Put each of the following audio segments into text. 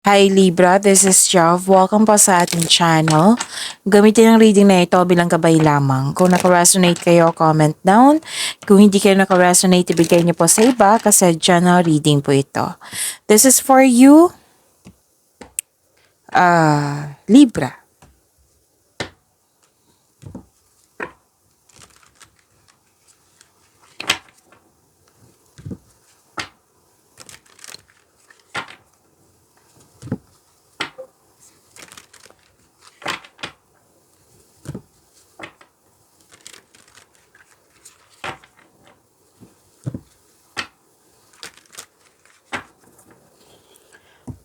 Hi Libra, this is Jav. Welcome po sa ating channel. Gamitin ang reading na ito bilang gabay lamang. Kung naka-resonate kayo, comment down. Kung hindi kayo naka-resonate, ibigay niyo po sa iba kasi general reading po ito. This is for you, Libra.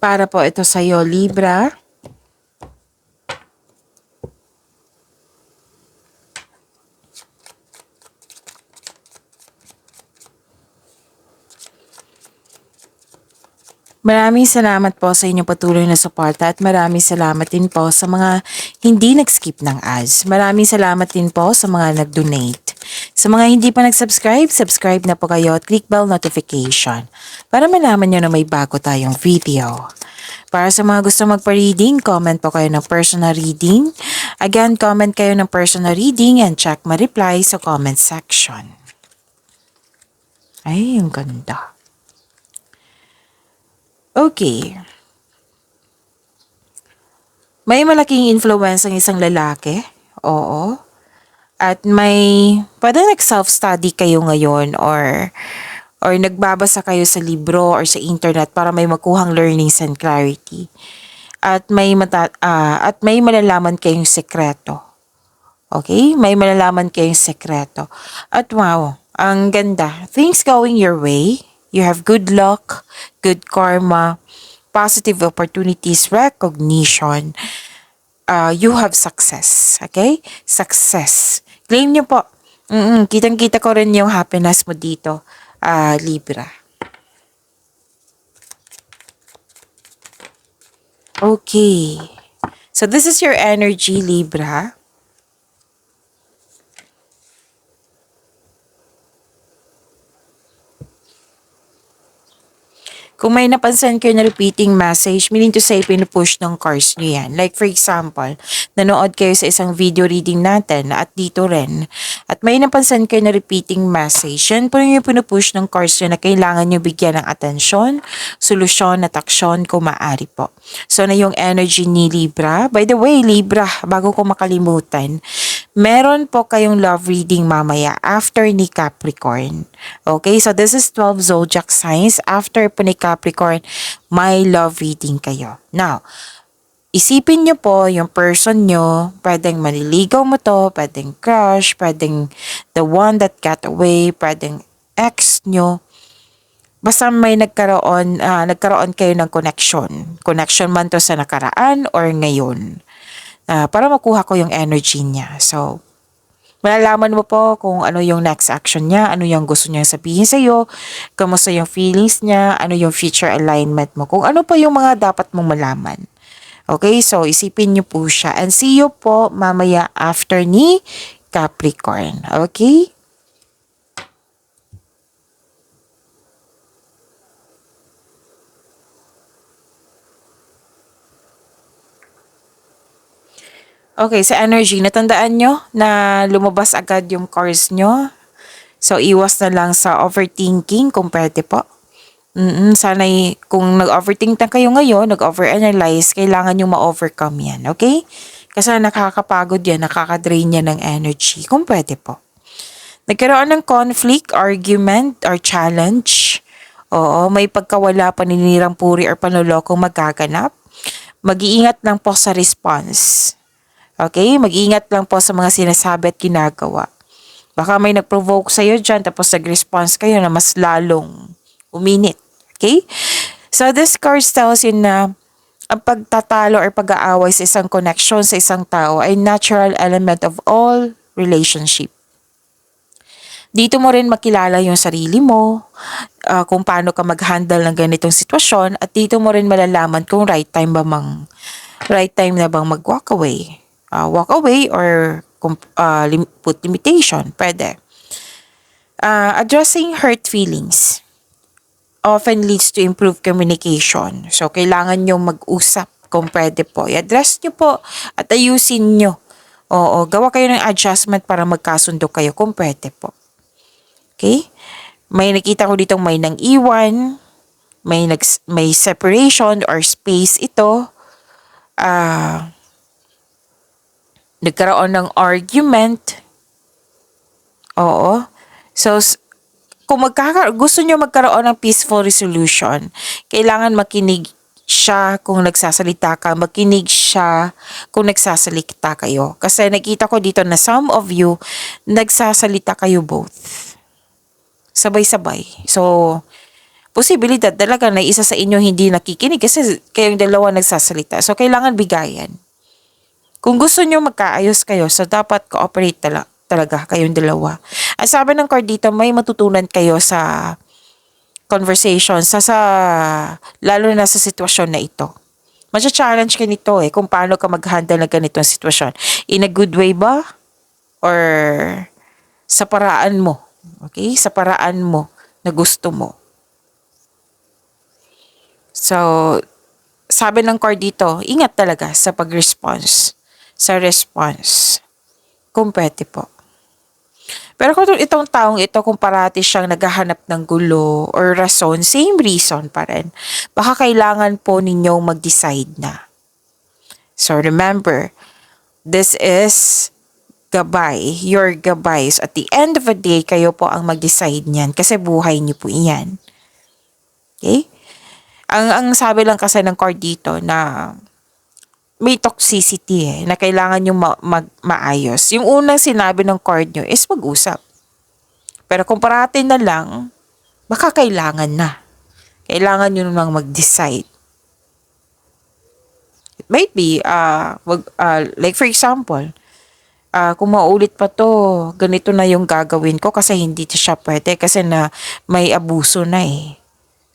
Para po ito sa iyo, Libra. Maraming salamat po sa inyong patuloy na suporta at maraming salamat din po sa mga hindi nag-skip ng ads. Maraming salamat din po sa mga nag-donate. Sa mga hindi pa nag-subscribe, subscribe na po kayo at click bell notification para malaman nyo na may bago tayong video. Para sa mga gusto magpa-reading, comment po kayo ng personal reading. Again, comment kayo ng personal reading and check my reply sa comment section. Ay, ang ganda. Okay. May malaking influence ang isang lalaki. Oo. At pwede nag-self-study kayo ngayon or nagbabasa kayo sa libro or sa internet para may makuhang learnings and clarity. At may malalaman kayong sekreto. Okay? May malalaman kayong sekreto. At wow, ang ganda. Things going your way. You have good luck, good karma, positive opportunities, recognition. You have success. Okay? Success. Claim niyo po. Kitang-kita ko rin yung happiness mo dito, Libra. Okay. So this is your energy, Libra. Kung may napansin kayo na repeating message, meaning to say, pinupush ng cards nyo yan. Like for example, nanood kayo sa isang video reading natin at dito rin. At may napansin kayo na repeating message, yan po yung pinupush ng cards nyo na kailangan nyo bigyan ng atensyon, solusyon at aksyon kung maaari po. So na yung energy ni Libra. By the way, Libra, bago ko makalimutan, meron po kayong love reading mamaya after ni Capricorn. Okay, so this is 12 zodiac signs. After po ni Capricorn, may love reading kayo. Now, isipin nyo po yung person nyo, pwedeng maniligaw mo to, pwedeng crush, pwedeng the one that got away, pwedeng ex nyo. Basta may nagkaroon kayo ng connection. Connection man to sa nakaraan or ngayon. Para makuha ko yung energy niya. So, malalaman mo po kung ano yung next action niya, ano yung gusto niya sabihin sa iyo, kamusta yung feelings niya, ano yung future alignment mo, kung ano pa yung mga dapat mong malaman. Okay, so isipin niyo po siya and see you po mamaya after ni Capricorn. Okay? Okay, sa energy, natandaan nyo na lumabas agad yung cards nyo? So, iwas na lang sa overthinking kung pwede po. Sana'y kung nag-overthink na kayo ngayon, nag-overanalyze, kailangan nyo ma-overcome yan, okay? Kasi nakakapagod yan, nakakadrain yan ng energy, kung pwede po. Nagkaroon ng conflict, argument, or challenge. Oo, may pagkawala, paninirang puri, or panlolokong magaganap. Mag-iingat lang po sa response. Okay? Mag-iingat lang po sa mga sinasabi at ginagawa. Baka may nag-provoke sa'yo dyan, tapos nag-response kayo na mas lalong uminit. Okay? So, this card tells you na ang pagtatalo or pag-aaway sa isang connection sa isang tao ay natural element of all relationship. Dito mo rin makilala yung sarili mo, kung paano ka mag-handle ng ganitong sitwasyon, at dito mo rin malalaman kung right time na bang mag-walk away. Walk away or put limitation, pwede. Addressing hurt feelings. often leads to improved communication. So, kailangan nyo mag-usap kung pwede po. I-address nyo po at ayusin nyo. Oo, gawa kayo ng adjustment para magkasundo kayo kung pwede po. Okay? May nakita ko dito may nang iwan, may separation or space ito. Nagkaroon ng argument. Oo. So, kung gusto nyo magkaroon ng peaceful resolution, kailangan makinig siya kung nagsasalita ka, makinig siya kung nagsasalita kayo. Kasi nakita ko dito na some of you, nagsasalita kayo both. Sabay-sabay. So, posibilidad talaga na isa sa inyo hindi nakikinig kasi kayong dalawa nagsasalita. So, kailangan bigayan. Kung gusto nyo magkaayos kayo, so dapat cooperate talaga kayong dalawa. Ang sabi ng card dito, may matutunan kayo sa conversation, lalo na sa sitwasyon na ito. Masya-challenge ka nito kung paano ka mag-handle ng ganitong sitwasyon. In a good way ba? Or sa paraan mo? Okay? Sa paraan mo na gusto mo. So, sabi ng card dito, ingat talaga sa pag-response. Sa response. Kung pwede po. Pero kung itong taong ito, kung parati siyang naghahanap ng gulo or rason, same reason pa rin. Baka kailangan po ninyong mag-decide na. So remember, this is gabay, your gabay. So at the end of the day, kayo po ang mag-decide niyan kasi buhay niyo po iyan. Okay? Ang sabi lang kasi ng card dito na may toxicity na kailangan nyo maayos. Yung unang sinabi ng card nyo is mag-usap. Pero kung parati na lang, baka kailangan na. Kailangan nyo nang mag-decide. It might be, like for example, kung maulit pa to, ganito na yung gagawin ko kasi hindi siya pwede kasi na may abuso na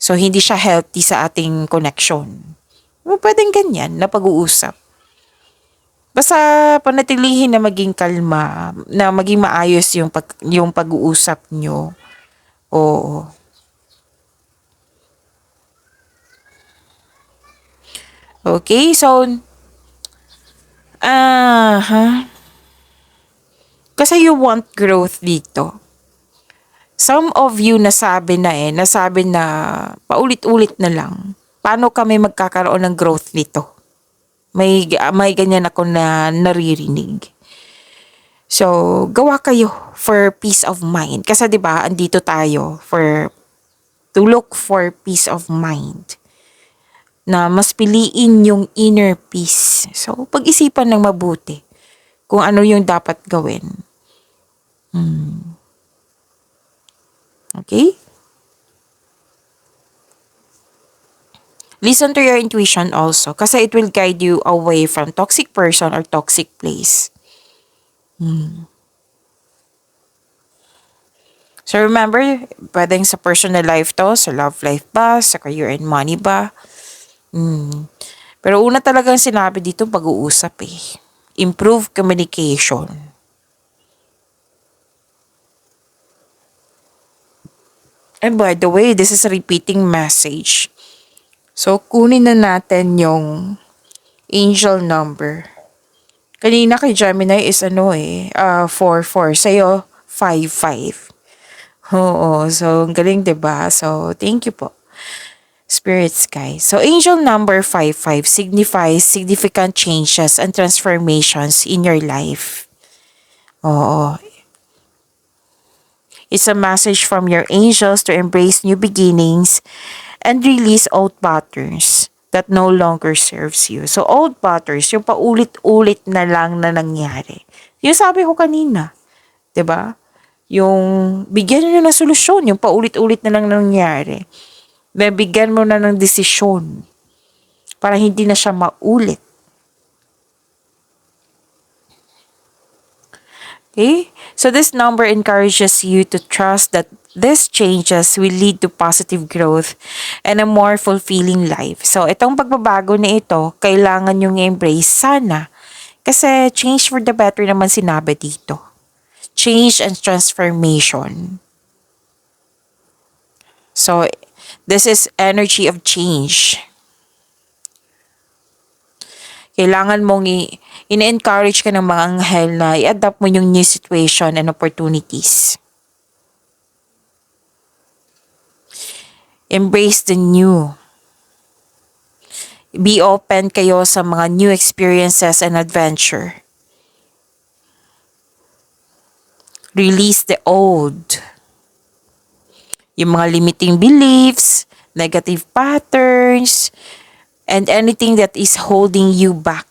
So, hindi siya healthy sa ating connection. Pwedeng ganyan na pag-uusap. Basta panatilihin na maging kalma, na maging maayos yung pag-uusap nyo. Oo. Okay, so, kasi you want growth dito. Some of you nasabi na paulit-ulit na lang. Paano kami magkakaroon ng growth nito? May ganyan ako na naririnig. So, gawa kayo for peace of mind. Kasi 'di ba, andito tayo to look for peace of mind. Na mas piliin yung inner peace. So, pag-isipan ng mabuti kung ano yung dapat gawin. Okay? Listen to your intuition also kasi it will guide you away from toxic person or toxic place. So remember, pwedeng sa personal life to, sa love life ba, sa career and money ba. Pero una talagang sinabi dito, pag-uusap Improve communication. And by the way, this is a repeating message. So, kunin na natin yung angel number. Kanina kay Gemini is 4-4. Sa'yo, 5-5. Oo, so ang galing 'di ba? So, thank you po. Spirits guys. So, angel number 5-5 signifies significant changes and transformations in your life. Oo. It's a message from your angels to embrace new beginnings and release old patterns that no longer serves you. So, old patterns, yung paulit-ulit na lang na nangyari. Yung sabi ko kanina, 'di ba? Yung bigyan nyo ng solusyon, yung paulit-ulit na lang nangyari. Bigyan mo na ng desisyon para hindi na siya maulit. Okay? So this number encourages you to trust that these changes will lead to positive growth and a more fulfilling life. So itong pagbabago na ito, kailangan yung embrace sana. Kasi change for the better naman sinabi dito. Change and transformation. So This is energy of change. Kailangan mong in-encourage ka ng mga anghel na i-adapt mo yung new situation and opportunities. Embrace the new. Be open kayo sa mga new experiences and adventure. Release the old. Yung mga limiting beliefs, negative patterns, and anything that is holding you back.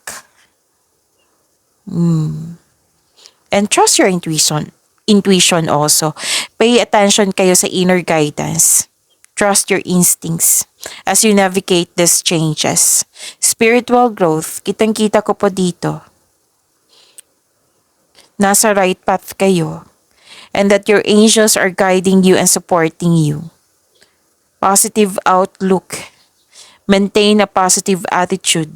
And trust your intuition. Intuition also. Pay attention kayo sa inner guidance. Trust your instincts as you navigate these changes. Spiritual growth, kitang-kita ko po dito. Nasa right path kayo. And that your angels are guiding you and supporting you. Positive outlook. Maintain a positive attitude.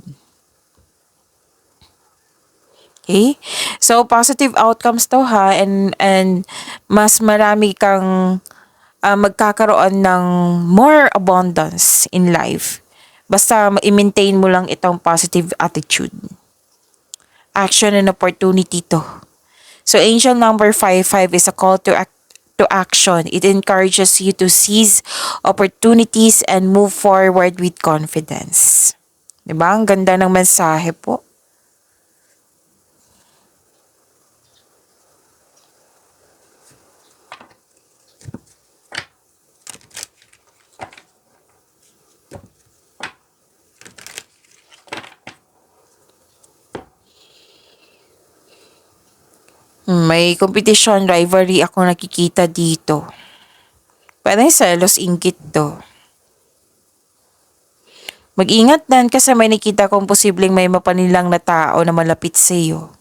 Okay? So, positive outcomes to ha. And mas marami kang magkakaroon ng more abundance in life. Basta i-maintain mo lang itong positive attitude. Action and opportunity to. So angel number 55 is a call to action. It encourages you to seize opportunities and move forward with confidence. Diba? Ang ganda ng mensahe po. May competition, rivalry ako nakikita dito. Parang selos, inggit to. Mag-ingat din kasi may nakita kong posibleng may mapanilang na tao na malapit sa iyo.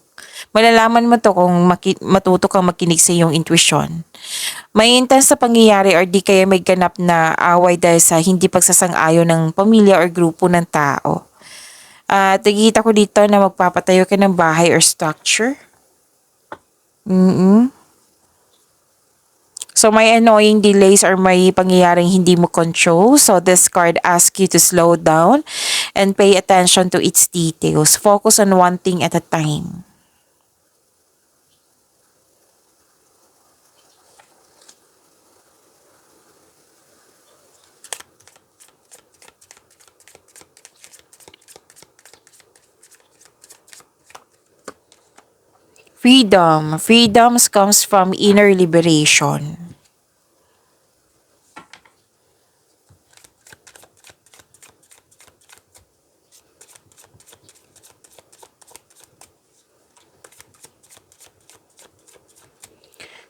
Malalaman mo to kung matuto kang makinig sa iyong intuition. May intense na pangyayari or di kaya may ganap na away dahil sa hindi pagsasang-ayon ng pamilya or grupo ng tao. Nakikita ko dito na magpapatayo ka ng bahay or structure. So may annoying delays or may pangyayaring hindi mo control. So this card asks you to slow down and pay attention to its details. Focus on one thing at a time. Freedom. Freedom comes from inner liberation.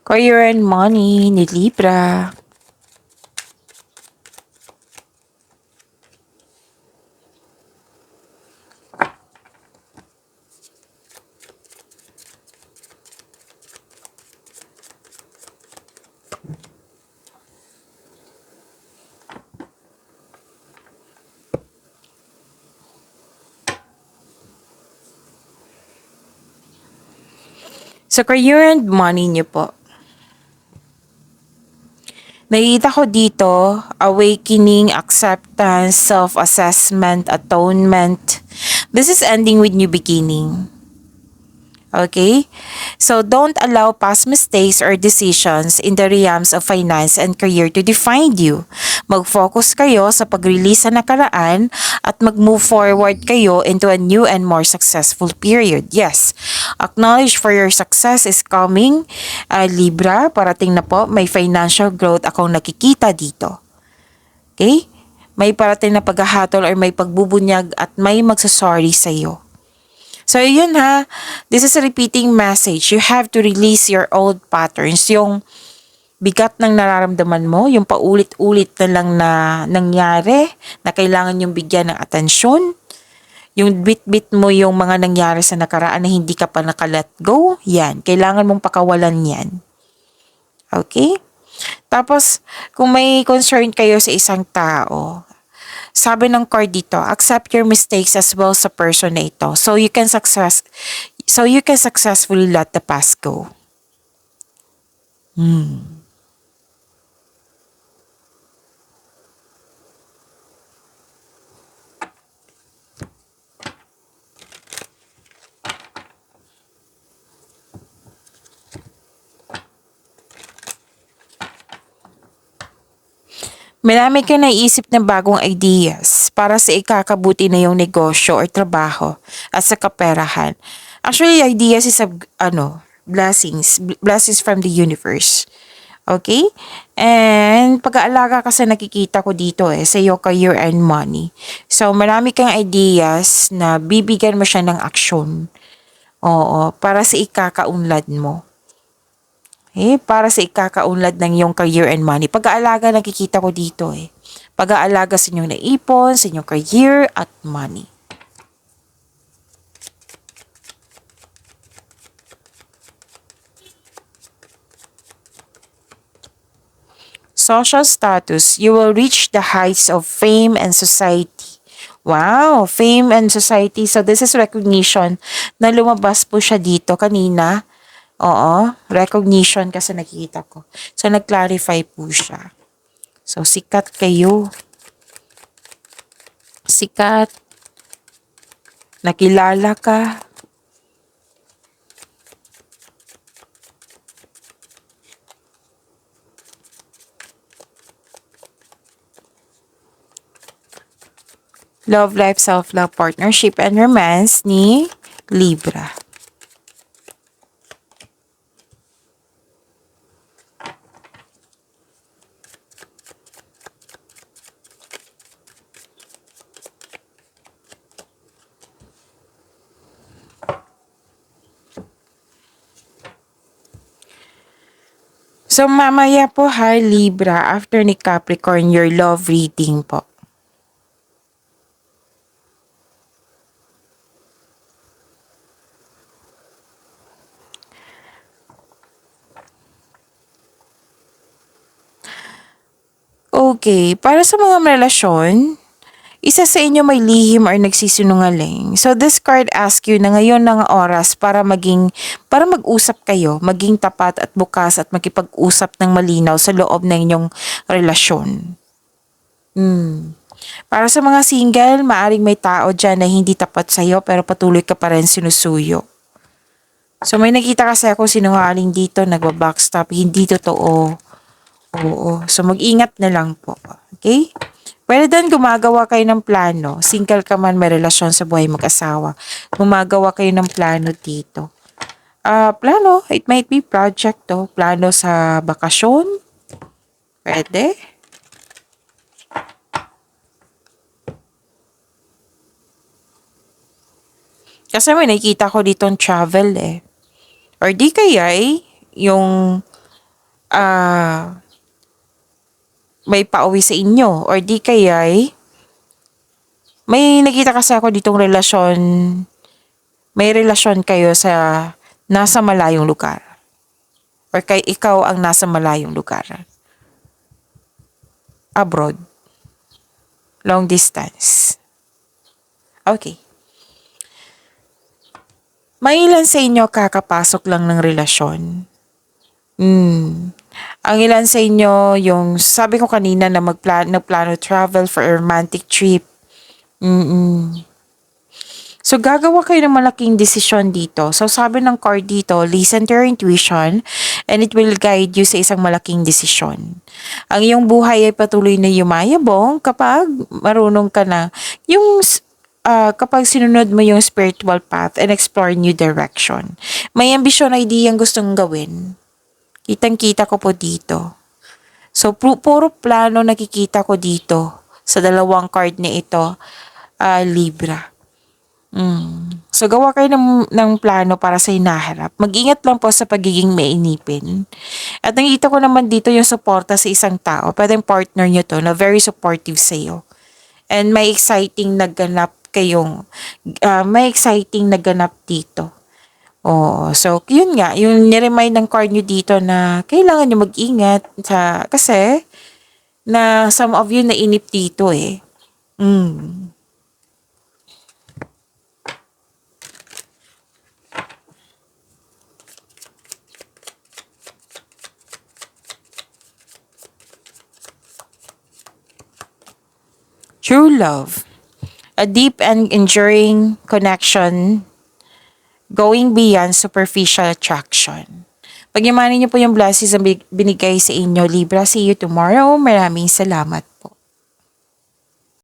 Career and money ni Libra. Sa career and money niyo po. Nakita ko dito, awakening, acceptance, self-assessment, atonement. This is ending with new beginning. Okay? So don't allow past mistakes or decisions in the realms of finance and career to define you. Mag-focus kayo sa pag-release sa nakaraan at mag-move forward kayo into a new and more successful period. Yes, acknowledge for your success is coming. Libra, parating na po, may financial growth akong nakikita dito. Okay? May parating na paghahatol or may pagbubunyag at may magsasorry sa iyo. So, yun ha. This is a repeating message. You have to release your old patterns. Yung bigat ng nararamdaman mo, yung paulit-ulit na lang na nangyari, na kailangan yung bigyan ng atensyon. Yung bit-bit mo yung mga nangyari sa nakaraan na hindi ka pa naka-let go. Yan. Kailangan mong pakawalan yan. Okay? Tapos, kung may concern kayo sa isang tao, sabi ng card dito, accept your mistakes as well sa person na ito. So you can successfully let the past go. Marami kang naisip na bagong ideas para sa ikakabuti na yung negosyo or trabaho at sa kaperahan. Actually, ideas is blessings from the universe. Okay? And pag-aalaga kasi nakikita ko dito sa iyo career and money. So, marami kang ideas na bibigyan mo siya ng aksyon. Oo, para sa ikakaunlad mo. Para sa ikakaunlad ng iyong career and money. Pag-aalaga nakikita ko dito Pag-aalaga sa inyong naipon, sa inyong career at money. Social status, you will reach the heights of fame and society. Wow, fame and society. So this is recognition na lumabas po siya dito kanina. Oo, recognition kasi nakikita ko. So nag-clarify po siya. So sikat kayo. Sikat. Nakilala ka. Love life, self-love, partnership, and romance ni Libra. So mamaya po Libra, after ni Capricorn, your love reading po. Okay, para sa mga relasyon, isa sa inyo may lihim or nagsisinungaling. So this card asks you na ngayon ng oras para mag-usap kayo, maging tapat at bukas at makipag-usap ng malinaw sa loob ng inyong relasyon. Para sa mga single, maaring may tao dyan na hindi tapat sa'yo pero patuloy ka pa rin sinusuyo. So may nakita kasi ako sinungaling dito, nagbabackstop, hindi totoo. Oo. So, mag-ingat na lang po. Okay? Pwede din gumagawa kayo ng plano. Single ka man, may relasyon sa buhay mag-asawa. Gumagawa kayo ng plano dito. Plano, it might be project to. Plano sa bakasyon. Pwede. Kasi may nakikita ko dito travel Or di kaya yung may pauwi sa inyo or di kaya may nakita kasi ako ditong relasyon, may relasyon kayo sa nasa malayong lugar or kay ikaw ang nasa malayong lugar, abroad, long distance. Okay. May ilan sa inyo kakapasok lang ng relasyon. Ang ilan sa inyo, yung sabi ko kanina na nagplano travel for a romantic trip. So, gagawa kayo ng malaking desisyon dito. So, sabi ng card dito, listen to your intuition and it will guide you sa isang malaking desisyon. Ang iyong buhay ay patuloy na yumayabong kapag marunong ka na kapag sinunod mo yung spiritual path and explore new direction. May ambisyon, idea ang gustong gawin. Kitang-kita ko po dito. So, puro plano nakikita ko dito sa dalawang card na ito, Libra. So, gawa kayo ng plano para sa hinaharap. Mag-ingat lang po sa pagiging mainipin. At nakikita ko naman dito yung suporta sa isang tao. Pwedeng partner nyo to na very supportive sa iyo. And may exciting naganap dito. So yun nga, yung niremind ng card nyo dito na kailangan nyo mag-ingat kasi na some of you nainip dito True love. A deep and enduring connection going beyond superficial attraction. Pagyamanin niyo po yung blessings na binigay sa inyo, Libra. See you tomorrow. Maraming salamat po.